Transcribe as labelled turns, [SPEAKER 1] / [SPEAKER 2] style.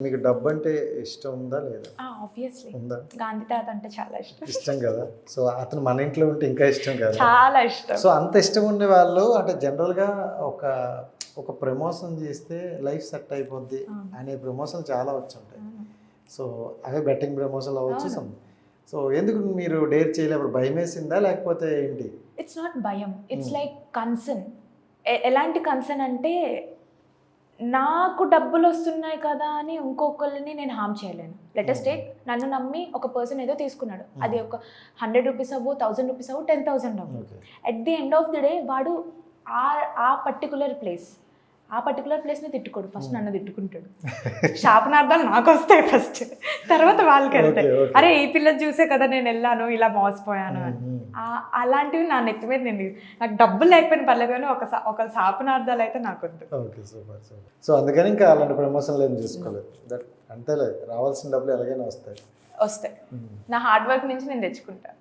[SPEAKER 1] మీకు డబ్బు అంటే ఇష్టం ఉందా లేదా?
[SPEAKER 2] ఆబ్వియస్లీ
[SPEAKER 1] ఉందా?
[SPEAKER 2] గాంధీ తాత అంటే చాలా ఇష్టం.
[SPEAKER 1] ఇష్టం కదా. సో అతను మన ఇంట్లో ఉంటే ఇంకా ఇష్టం కదా.
[SPEAKER 2] చాలా ఇష్టం.
[SPEAKER 1] సో అంత ఇష్టం ఉండే వాళ్ళు అంటే జనరల్గా ఒక ఒక ప్రమోషన్ చేస్తే లైఫ్ సెట్ అయిపోద్ది అనే ప్రమోషన్ చాలా వచ్చుంటాయి. సో అవే బెట్టింగ్ ప్రమోషన్లు అవ్వచ్చు. సో ఎందుకు మీరు డేర్ చేయలేప్పుడు భయం వేసిందా లేకపోతే ఏంటి?
[SPEAKER 2] ఇట్స్ నాట్ భయం, ఇట్స్ లైక్ కన్సర్న్. ఎలాంటి కన్సర్న్ అంటే నాకు డబ్బులు వస్తున్నాయి కదా అని ఇంకొకరిని నేను హామ్ చేయలేను. లెటెస్ట్ టేక్, నన్ను నమ్మి ఒక పర్సన్ ఏదో తీసుకున్నాడు, అది ఒక 100 రూపీస్ అవ్వు, 1000 రూపీస్ అవ్వు, 10,000 అవ్వు. At the end of the day వాడు ఆ పర్టికులర్ ప్లేస్ని తిట్టుకోడు, ఫస్ట్ నన్ను తిట్టుకుంటాడు. శాపనార్థాలు నాకు వస్తాయి ఫస్ట్, తర్వాత వాళ్ళకి వెళ్తాయి. అరే ఈ పిల్ల చూసే కదా నేను వెళ్ళాను, ఇలా మోసపోయాను అని. అలాంటివి నా నెత్తి మీద నాకు డబ్బులు లేకపోయినా పర్లేదు కానీ ఒక శాపనార్థాలు అయితే నాకు వద్దు.
[SPEAKER 1] Okay, super super. సో అందుకని ఇంకా అలాంటి ప్రమోషన్లు ఏం చూసుకోలేదు. దట్ అంతేలే, రావాల్సిన డబ్బులు ఎలాగైనా వస్తాయి.
[SPEAKER 2] నా హార్డ్ వర్క్ నుంచి నేను తెచ్చుకుంటాను.